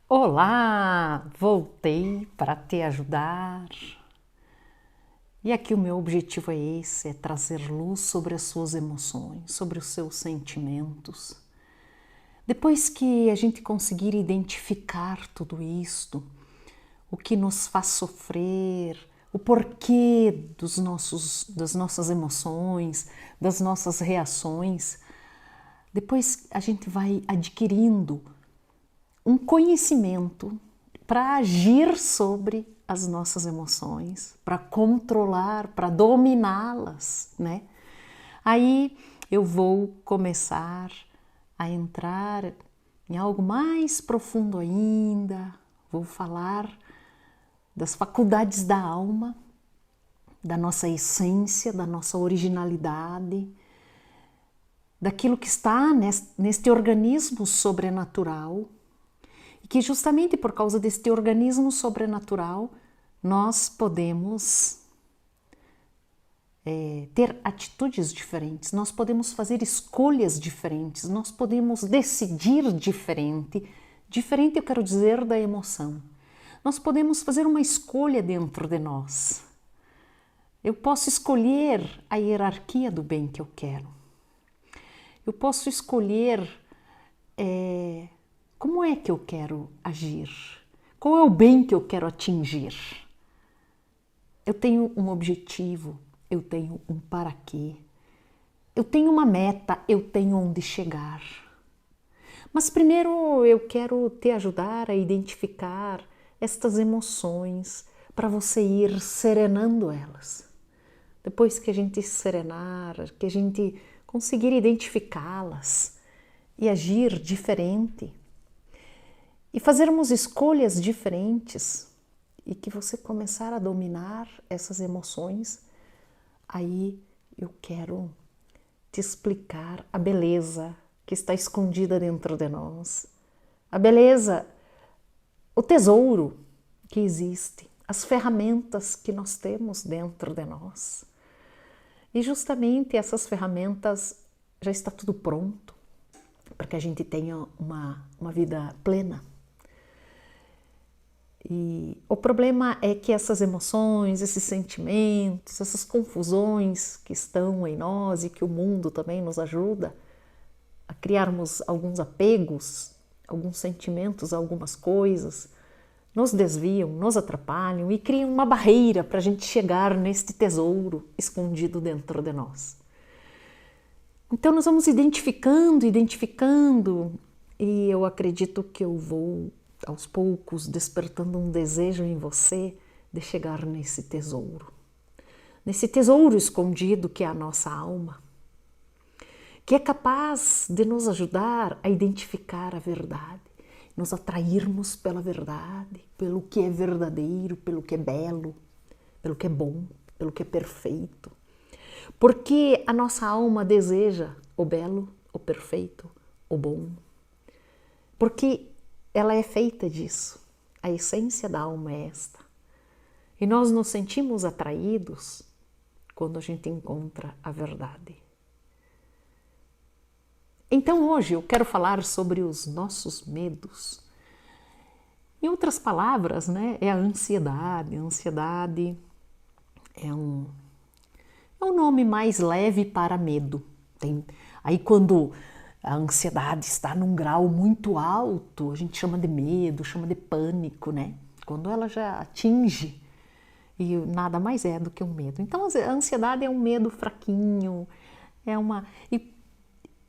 Olá, voltei para te ajudar. E aqui o meu objetivo é esse, é trazer luz sobre as suas emoções, sobre os seus sentimentos. Depois que a gente conseguir identificar tudo isto, o que nos faz sofrer, o porquê das nossas emoções, das nossas reações, depois a gente vai adquirindo um conhecimento para agir sobre as nossas emoções, para controlar, para dominá-las, né? Aí eu vou começar a entrar em algo mais profundo ainda, vou falar das faculdades da alma, da nossa essência, da nossa originalidade, daquilo que está neste organismo sobrenatural. E que justamente por causa deste organismo sobrenatural, nós podemos ter atitudes diferentes, nós podemos fazer escolhas diferentes, nós podemos decidir diferente. Diferente eu quero dizer da emoção. Nós podemos fazer uma escolha dentro de nós. Eu posso escolher a hierarquia do bem que eu quero. Eu posso escolher como é que eu quero agir? Qual é o bem que eu quero atingir? Eu tenho um objetivo, eu tenho um para quê, eu tenho uma meta, eu tenho onde chegar. Mas primeiro eu quero te ajudar a identificar estas emoções para você ir serenando elas. Depois que a gente serenar, que a gente conseguir identificá-las e agir diferente, e fazermos escolhas diferentes e que você começar a dominar essas emoções, aí eu quero te explicar a beleza que está escondida dentro de nós, a beleza, o tesouro que existe, as ferramentas que nós temos dentro de nós. E justamente essas ferramentas já está tudo pronto para que a gente tenha uma vida plena. E o problema é que essas emoções, esses sentimentos, essas confusões que estão em nós e que o mundo também nos ajuda a criarmos alguns apegos, alguns sentimentos, algumas coisas, nos desviam, nos atrapalham e criam uma barreira para a gente chegar neste tesouro escondido dentro de nós. Então nós vamos identificando, e eu acredito que eu vou aos poucos despertando um desejo em você de chegar nesse tesouro escondido que é a nossa alma, que é capaz de nos ajudar a identificar a verdade, nos atrairmos pela verdade, pelo que é verdadeiro, pelo que é belo, pelo que é bom, pelo que é perfeito. Porque a nossa alma deseja o belo, o perfeito, o bom. Porque ela é feita disso. A essência da alma é esta. E nós nos sentimos atraídos quando a gente encontra a verdade. Então hoje eu quero falar sobre os nossos medos. Em outras palavras, né, é a ansiedade. A ansiedade é um nome mais leve para medo. Aí quando a ansiedade está num grau muito alto, a gente chama de medo, chama de pânico, né? Quando ela já atinge, e nada mais é do que um medo. Então a ansiedade é um medo fraquinho,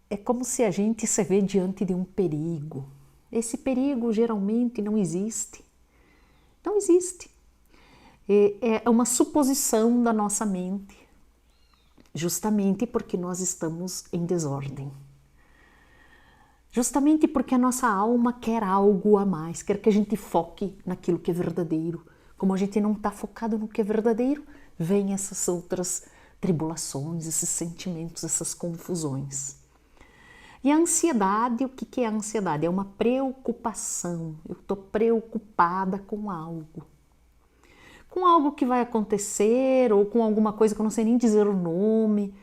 é como se a gente se vê diante de um perigo. Esse perigo geralmente não existe. Não existe. É uma suposição da nossa mente, justamente porque nós estamos em desordem. Justamente porque a nossa alma quer algo a mais, quer que a gente foque naquilo que é verdadeiro. Como a gente não está focado no que é verdadeiro, vem essas outras tribulações, esses sentimentos, essas confusões. E a ansiedade, o que é a ansiedade? É uma preocupação. Eu estou preocupada com algo. Com algo que vai acontecer ou com alguma coisa que eu não sei nem dizer o nome.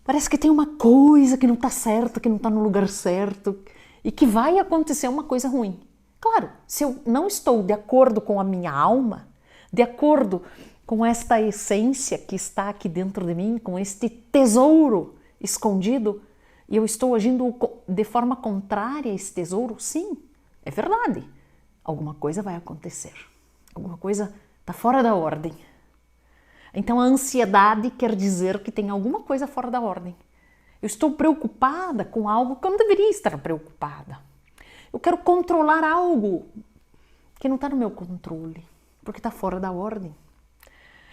Parece que tem uma coisa que não está certa, que não está no lugar certo e que vai acontecer uma coisa ruim. Claro, se eu não estou de acordo com a minha alma, de acordo com esta essência que está aqui dentro de mim, com este tesouro escondido, e eu estou agindo de forma contrária a esse tesouro, sim, é verdade. Alguma coisa vai acontecer. Alguma coisa está fora da ordem. Então a ansiedade quer dizer que tem alguma coisa fora da ordem. Eu estou preocupada com algo que eu não deveria estar preocupada. Eu quero controlar algo que não está no meu controle, porque está fora da ordem.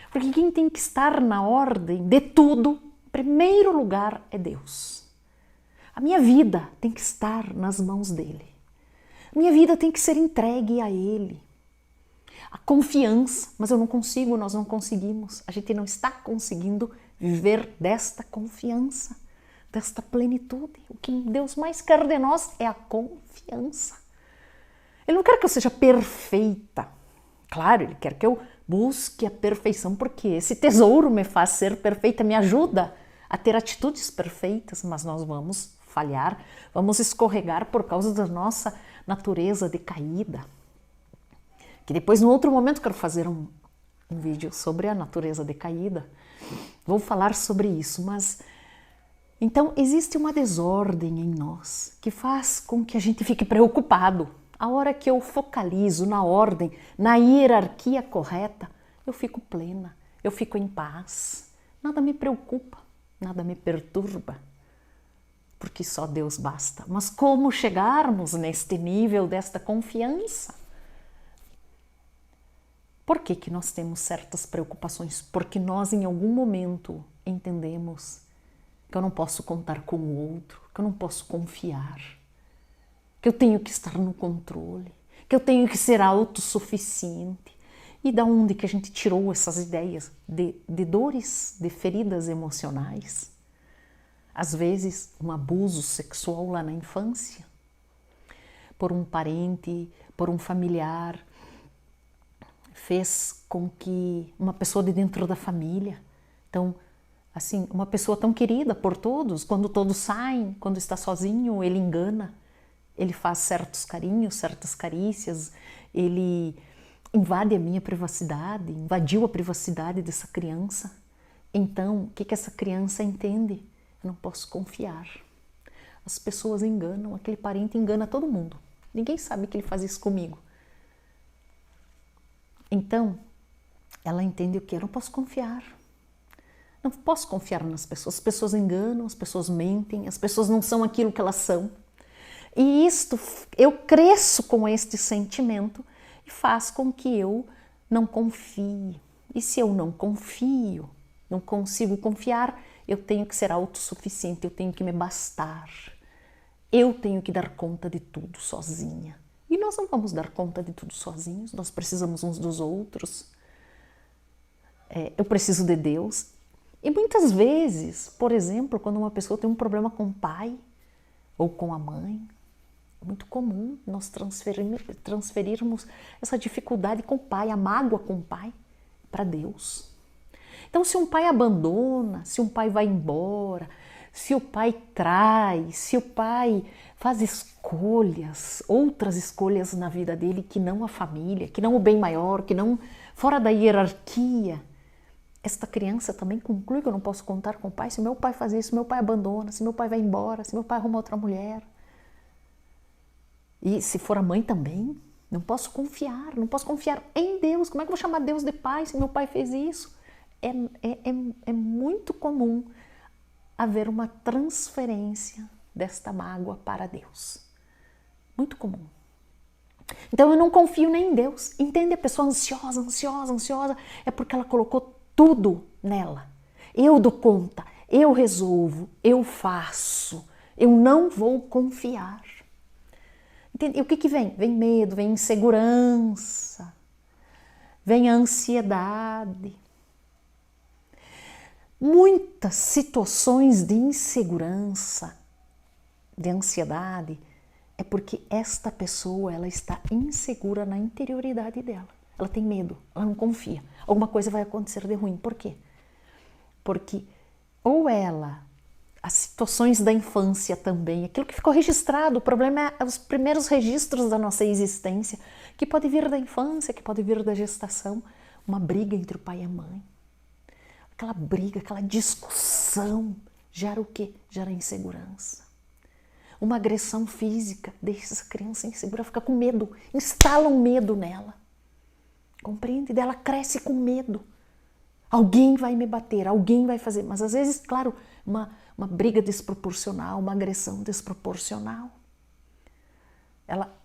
Porque quem tem que estar na ordem de tudo, em primeiro lugar, é Deus. A minha vida tem que estar nas mãos dele. A minha vida tem que ser entregue a ele. A confiança, mas eu não consigo, nós não conseguimos. A gente não está conseguindo viver desta confiança, desta plenitude. O que Deus mais quer de nós é a confiança. Ele não quer que eu seja perfeita. Claro, ele quer que eu busque a perfeição, porque esse tesouro me faz ser perfeita, me ajuda a ter atitudes perfeitas, mas nós vamos falhar, vamos escorregar por causa da nossa natureza decaída. Que depois, no outro momento, quero fazer um vídeo sobre a natureza decaída. Vou falar sobre isso, mas... Então, existe uma desordem em nós que faz com que a gente fique preocupado. A hora que eu focalizo na ordem, na hierarquia correta, eu fico plena, eu fico em paz. Nada me preocupa, nada me perturba, porque só Deus basta. Mas como chegarmos neste nível desta confiança? Por que que nós temos certas preocupações? Porque nós em algum momento entendemos que eu não posso contar com o outro, que eu não posso confiar, que eu tenho que estar no controle, que eu tenho que ser autossuficiente. E da onde que a gente tirou essas ideias de dores, de feridas emocionais? Às vezes, um abuso sexual lá na infância, por um parente, por um familiar, fez com que uma pessoa de dentro da família, então, assim, uma pessoa tão querida por todos, quando todos saem, quando está sozinho, ele engana, ele faz certos carinhos, certas carícias, ele invade a minha privacidade, invadiu a privacidade dessa criança. Então, o que que essa criança entende? Eu não posso confiar. As pessoas enganam, aquele parente engana todo mundo. Ninguém sabe que ele faz isso comigo. Então, ela entende o que? Eu não posso confiar. Não posso confiar nas pessoas. As pessoas enganam, as pessoas mentem, as pessoas não são aquilo que elas são. E isto, eu cresço com este sentimento e faz com que eu não confie. E se eu não confio, não consigo confiar, eu tenho que ser autossuficiente, eu tenho que me bastar. Eu tenho que dar conta de tudo sozinha. E nós não vamos dar conta de tudo sozinhos, nós precisamos uns dos outros. Eu preciso de Deus. E muitas vezes, por exemplo, quando uma pessoa tem um problema com o pai ou com a mãe, é muito comum nós transferirmos essa dificuldade com o pai, a mágoa com o pai, para Deus. Então, se um pai abandona, se um pai vai embora, se o pai trai, se o pai faz escolhas, outras escolhas na vida dele que não a família, que não o bem maior, que não fora da hierarquia, esta criança também conclui que eu não posso contar com o pai. Se meu pai faz isso, se meu pai abandona, se meu pai vai embora, se meu pai arruma outra mulher. E se for a mãe também, não posso confiar em Deus. Como é que eu vou chamar Deus de pai se meu pai fez isso? É muito comum haver uma transferência desta mágoa para Deus. Muito comum. Então eu não confio nem em Deus. Entende? A pessoa ansiosa, é porque ela colocou tudo nela. Eu dou conta, eu resolvo, eu faço. Eu não vou confiar. Entende? E o que que vem? Vem medo, vem insegurança, vem a ansiedade. Muitas situações de insegurança, de ansiedade, é porque esta pessoa ela está insegura na interioridade dela. Ela tem medo, ela não confia. Alguma coisa vai acontecer de ruim. Por quê? Porque ou ela as situações da infância também, aquilo que ficou registrado. O problema é os primeiros registros da nossa existência, que pode vir da infância, que pode vir da gestação, uma briga entre o pai e a mãe. Aquela briga, aquela discussão gera o quê? Gera insegurança. Uma agressão física deixa essa criança insegura, fica com medo, instala um medo nela. Compreende? Ela cresce com medo. Alguém vai me bater, alguém vai fazer. Mas às vezes, claro, uma briga desproporcional, uma agressão desproporcional.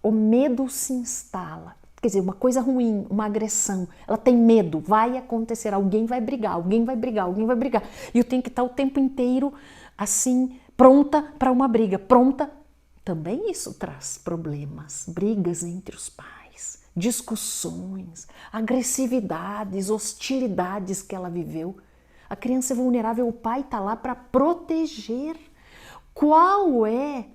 O medo se instala. Quer dizer, uma coisa ruim, uma agressão, ela tem medo, vai acontecer, alguém vai brigar, alguém vai brigar, alguém vai brigar. E eu tenho que estar o tempo inteiro assim, pronta para uma briga, pronta. Também isso traz problemas, brigas entre os pais, discussões, agressividades, hostilidades que ela viveu. A criança é vulnerável, o pai está lá para proteger. Qual é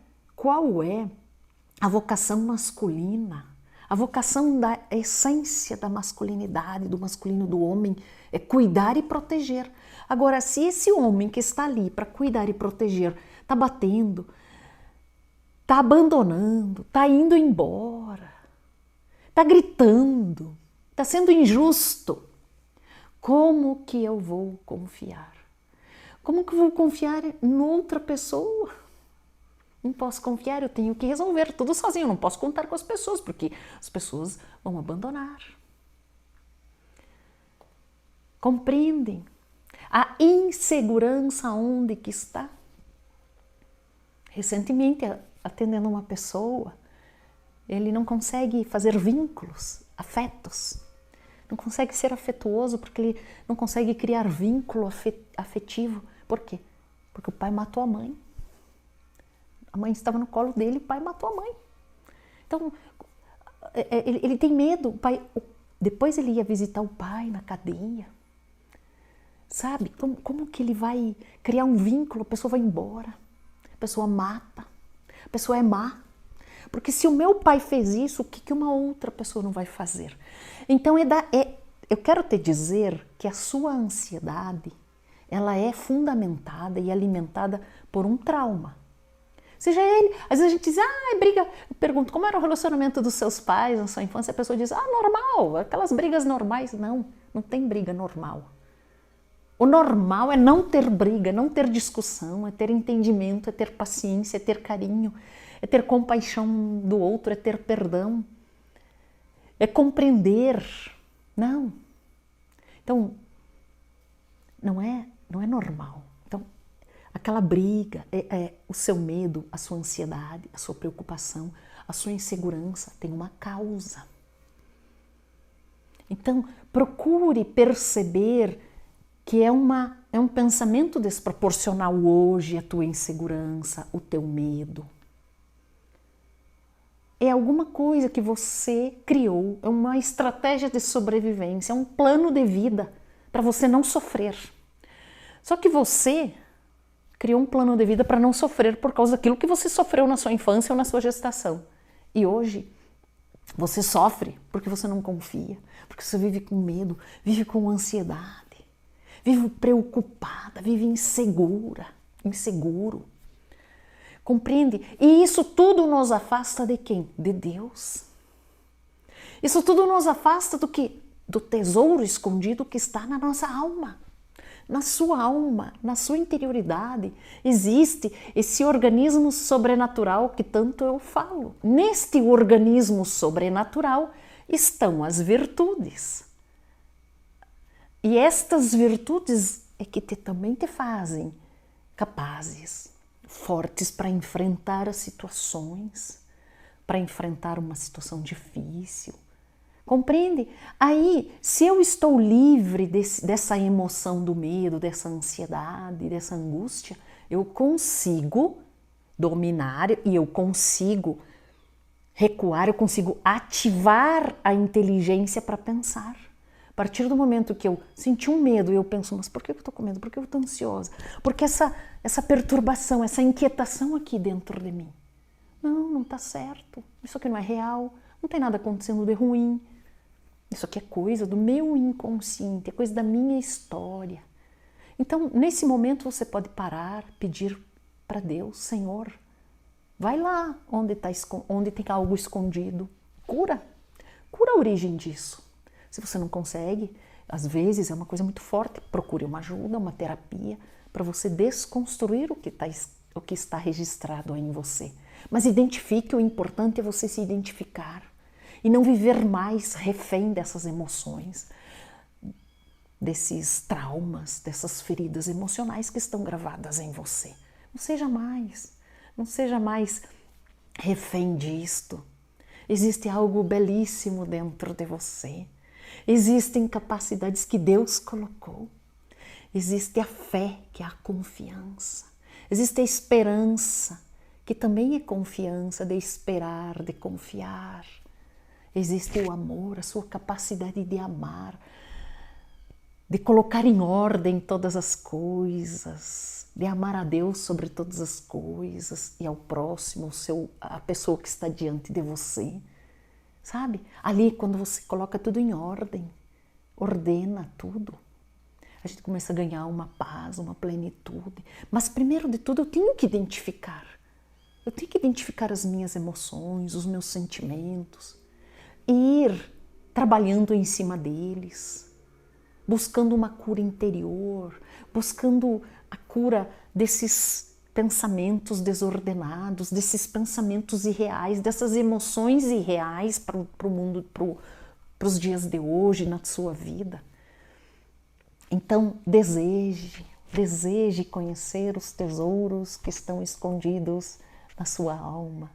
a vocação masculina? A vocação da essência da masculinidade, do masculino, do homem, é cuidar e proteger. Agora, se esse homem que está ali para cuidar e proteger está batendo, está abandonando, está indo embora, está gritando, está sendo injusto, como que eu vou confiar? Como que eu vou confiar em outra pessoa? Não posso confiar, eu tenho que resolver tudo sozinho, eu não posso contar com as pessoas, porque as pessoas vão abandonar. Compreendem? A insegurança onde que está? Recentemente, atendendo uma pessoa, ele não consegue fazer vínculos, afetos. Não consegue ser afetuoso porque ele não consegue criar vínculo afetivo. Por quê? Porque o pai matou a mãe. A mãe estava no colo dele, o pai matou a mãe. Então, ele tem medo. Depois ele ia visitar o pai na cadeia. Sabe? Como que ele vai criar um vínculo? A pessoa vai embora. A pessoa mata. A pessoa é má. Porque se o meu pai fez isso, o que uma outra pessoa não vai fazer? Então, eu quero te dizer que a sua ansiedade, ela é fundamentada e alimentada por um trauma. Seja ele, às vezes a gente diz, briga. Eu pergunto, como era o relacionamento dos seus pais na sua infância? A pessoa diz, normal, aquelas brigas normais. Não tem briga normal. O normal é não ter briga, não ter discussão, é ter entendimento, é ter paciência, é ter carinho, é ter compaixão do outro, é ter perdão, é compreender. Não. Então, não é normal. Aquela briga, o seu medo, a sua ansiedade, a sua preocupação, a sua insegurança tem uma causa. Então, procure perceber que é um pensamento desproporcional hoje, a tua insegurança, o teu medo. É alguma coisa que você criou, é uma estratégia de sobrevivência, é um plano de vida para você não sofrer. Só que você criou um plano de vida para não sofrer por causa daquilo que você sofreu na sua infância ou na sua gestação. E hoje você sofre porque você não confia, porque você vive com medo, vive com ansiedade, vive preocupada, vive inseguro. Compreende? E isso tudo nos afasta de quem? De Deus. Isso tudo nos afasta do quê? Do tesouro escondido que está na nossa alma. Na sua alma, na sua interioridade, existe esse organismo sobrenatural que tanto eu falo. Neste organismo sobrenatural estão as virtudes. E estas virtudes é que também te fazem capazes, fortes para enfrentar as situações, para enfrentar uma situação difícil. Compreende? Aí, se eu estou livre dessa emoção do medo, dessa ansiedade, dessa angústia, eu consigo dominar e eu consigo recuar, eu consigo ativar a inteligência para pensar. A partir do momento que eu senti um medo e eu penso, mas por que eu estou com medo? Por que eu estou ansiosa? Porque essa perturbação, essa inquietação aqui dentro de mim. Não está certo. Isso aqui não é real. Não tem nada acontecendo de ruim. Isso aqui é coisa do meu inconsciente, é coisa da minha história. Então, nesse momento, você pode parar, pedir para Deus: Senhor, vai lá onde tem algo escondido, cura a origem disso. Se você não consegue, às vezes é uma coisa muito forte, procure uma ajuda, uma terapia, para você desconstruir o que está registrado aí em você. Mas identifique, o importante é você se identificar e não viver mais refém dessas emoções, desses traumas, dessas feridas emocionais que estão gravadas em você. Não seja mais refém disto. Existe algo belíssimo dentro de você. Existem capacidades que Deus colocou. Existe a fé, que é a confiança. Existe a esperança, que também é confiança, de esperar, de confiar. Existe o amor, a sua capacidade de amar, de colocar em ordem todas as coisas, de amar a Deus sobre todas as coisas e ao próximo, a pessoa que está diante de você. Sabe? Ali, quando você coloca tudo em ordem, ordena tudo, a gente começa a ganhar uma paz, uma plenitude. Mas primeiro de tudo eu tenho que identificar. Eu tenho que identificar as minhas emoções, os meus sentimentos, e ir trabalhando em cima deles, buscando uma cura interior, buscando a cura desses pensamentos desordenados, desses pensamentos irreais, dessas emoções irreais para o mundo, para os dias de hoje, na sua vida. Então, deseje conhecer os tesouros que estão escondidos na sua alma.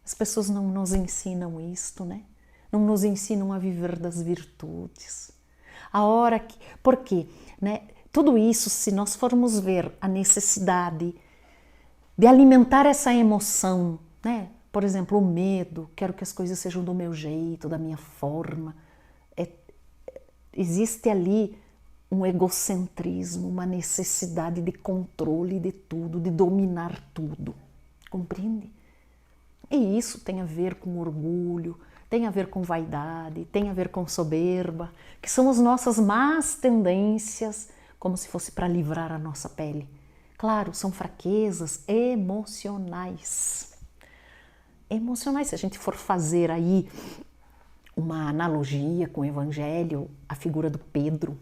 As pessoas não nos ensinam isto, né? Não nos ensinam a viver das virtudes. Por quê? Né? Tudo isso, se nós formos ver a necessidade de alimentar essa emoção, né? Por exemplo, o medo, quero que as coisas sejam do meu jeito, da minha forma. Existe ali um egocentrismo, uma necessidade de controle de tudo, de dominar tudo. Compreende? E isso tem a ver com orgulho, tem a ver com vaidade, tem a ver com soberba, que são as nossas más tendências, como se fosse para livrar a nossa pele. Claro, são fraquezas emocionais. Emocionais, se a gente for fazer aí uma analogia com o Evangelho, a figura do Pedro.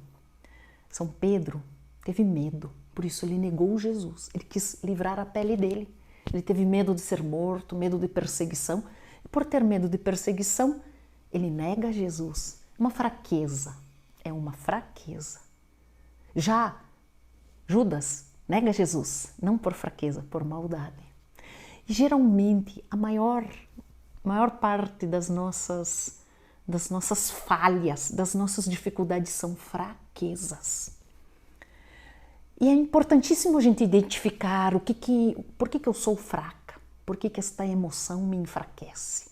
São Pedro teve medo, por isso ele negou Jesus, ele quis livrar a pele dele. Ele teve medo de ser morto, medo de perseguição. E por ter medo de perseguição, ele nega Jesus. Uma fraqueza, é uma fraqueza. Já Judas nega Jesus, não por fraqueza, por maldade. E geralmente a maior parte das nossas falhas, das nossas dificuldades são fraquezas. E é importantíssimo a gente identificar por que eu sou fraca, por que esta emoção me enfraquece.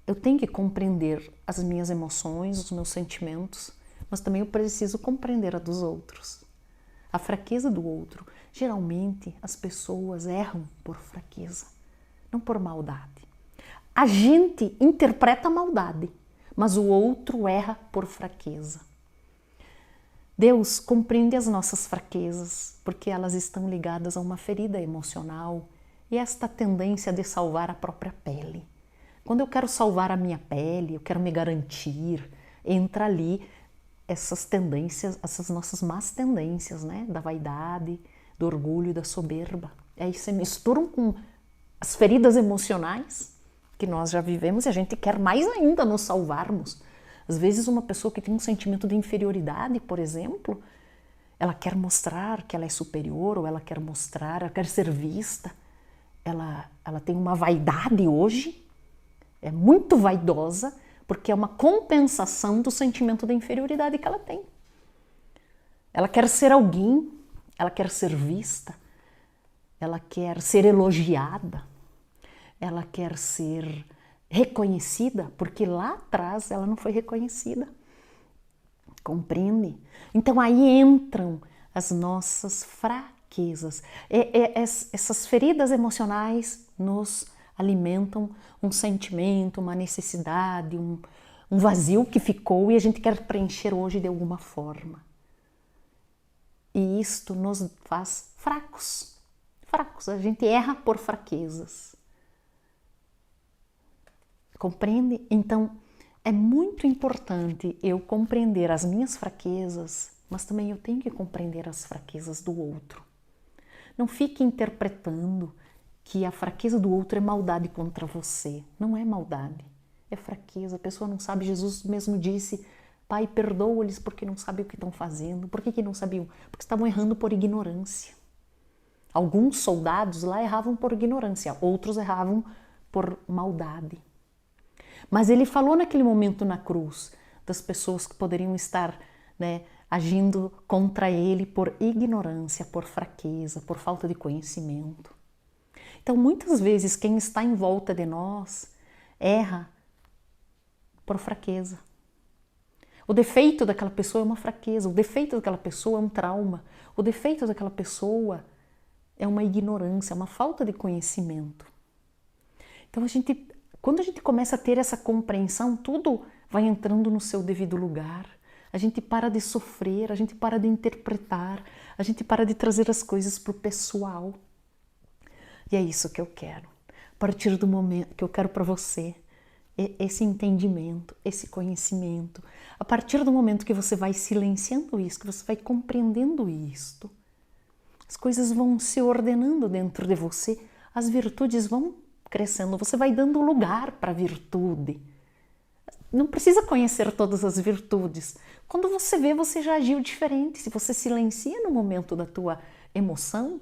Eu tenho que compreender as minhas emoções, os meus sentimentos, mas também eu preciso compreender a dos outros. A fraqueza do outro. Geralmente as pessoas erram por fraqueza, não por maldade. A gente interpreta a maldade, mas o outro erra por fraqueza. Deus compreende as nossas fraquezas, porque elas estão ligadas a uma ferida emocional e esta tendência de salvar a própria pele. Quando eu quero salvar a minha pele, eu quero me garantir, entra ali essas tendências, essas nossas más tendências, né? Da vaidade, do orgulho, da soberba. Aí se misturam com as feridas emocionais que nós já vivemos e a gente quer mais ainda nos salvarmos. Às vezes uma pessoa que tem um sentimento de inferioridade, por exemplo, ela quer mostrar que ela é superior, ou ela quer ser vista. Ela tem uma vaidade hoje, é muito vaidosa, porque é uma compensação do sentimento de inferioridade que ela tem. Ela quer ser alguém, ela quer ser vista, ela quer ser elogiada, ela quer ser reconhecida, porque lá atrás ela não foi reconhecida. Compreende? Então aí entram as nossas fraquezas. Essas feridas emocionais nos alimentam um sentimento, uma necessidade, um vazio que ficou e a gente quer preencher hoje de alguma forma. E isto nos faz fracos. fracos, a gente erra por fraquezas. Compreende? Então, é muito importante eu compreender as minhas fraquezas, mas também eu tenho que compreender as fraquezas do outro. Não fique interpretando que a fraqueza do outro é maldade contra você. Não é maldade, é fraqueza. A pessoa não sabe, Jesus mesmo disse, Pai, perdoa-lhes porque não sabem o que estão fazendo. Por que não sabiam? Porque estavam errando por ignorância. Alguns soldados lá erravam por ignorância, outros erravam por maldade. Mas ele falou naquele momento na cruz das pessoas que poderiam estar, né, agindo contra ele por ignorância, por fraqueza, por falta de conhecimento. Então, muitas vezes, quem está em volta de nós erra por fraqueza. O defeito daquela pessoa é uma fraqueza, o defeito daquela pessoa é um trauma, o defeito daquela pessoa é uma ignorância, uma falta de conhecimento. Então, quando a gente começa a ter essa compreensão, tudo vai entrando no seu devido lugar. A gente para de sofrer, a gente para de interpretar, a gente para de trazer as coisas para o pessoal. E é isso que eu quero. A partir do momento que eu quero para você, esse entendimento, esse conhecimento. A partir do momento que você vai silenciando isso, que você vai compreendendo isto, as coisas vão se ordenando dentro de você, as virtudes vão crescendo, você vai dando lugar para a virtude. Não precisa conhecer todas as virtudes. Quando você vê, você já agiu diferente. Se você silencia no momento da tua emoção,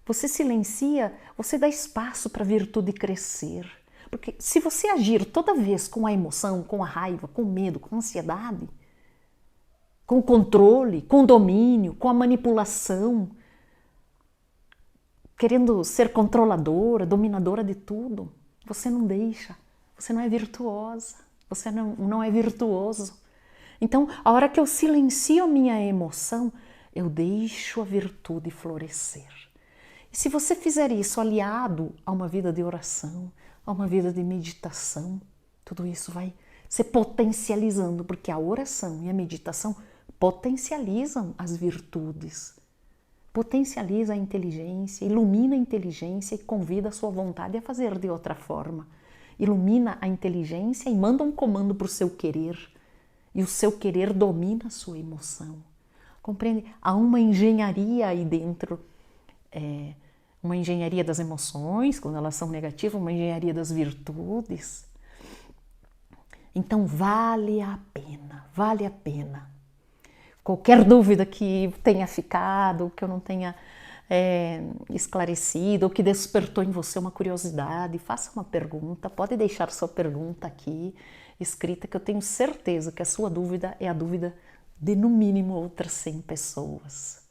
você silencia, você dá espaço para a virtude crescer. Porque se você agir toda vez com a emoção, com a raiva, com o medo, com a ansiedade, com o controle, com o domínio, com a manipulação, querendo ser controladora, dominadora de tudo, você não deixa, você não é virtuosa, você não é virtuoso. Então, a hora que eu silencio a minha emoção, eu deixo a virtude florescer. E se você fizer isso aliado a uma vida de oração, a uma vida de meditação, tudo isso vai se potencializando, porque a oração e a meditação potencializam as virtudes, potencializa a inteligência, ilumina a inteligência e convida a sua vontade a fazer de outra forma. Ilumina a inteligência e manda um comando para o seu querer, e o seu querer domina a sua emoção. Compreende? Há uma engenharia aí dentro, uma engenharia das emoções, quando elas são negativas, uma engenharia das virtudes. Então vale a pena, vale a pena. Qualquer dúvida que tenha ficado, que eu não tenha esclarecido, ou que despertou em você uma curiosidade, faça uma pergunta, pode deixar sua pergunta aqui, escrita, que eu tenho certeza que a sua dúvida é a dúvida de no mínimo outras 100 pessoas.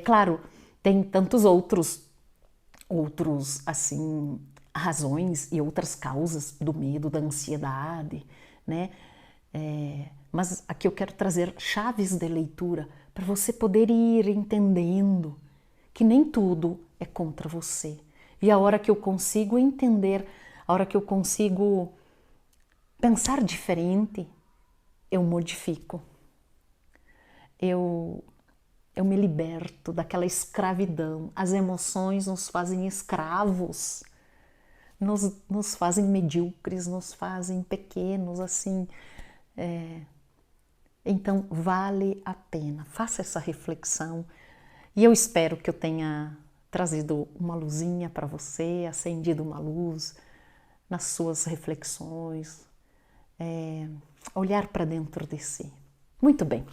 Claro, tem tantos outros assim, razões e outras causas do medo, da ansiedade, né? Mas aqui eu quero trazer chaves de leitura para você poder ir entendendo que nem tudo é contra você. E a hora que eu consigo entender, a hora que eu consigo pensar diferente, eu modifico. Eu me liberto daquela escravidão. As emoções nos fazem escravos, nos fazem medíocres, nos fazem pequenos, assim. Então, vale a pena. Faça essa reflexão. E eu espero que eu tenha trazido uma luzinha para você, acendido uma luz nas suas reflexões, olhar para dentro de si. Muito bem.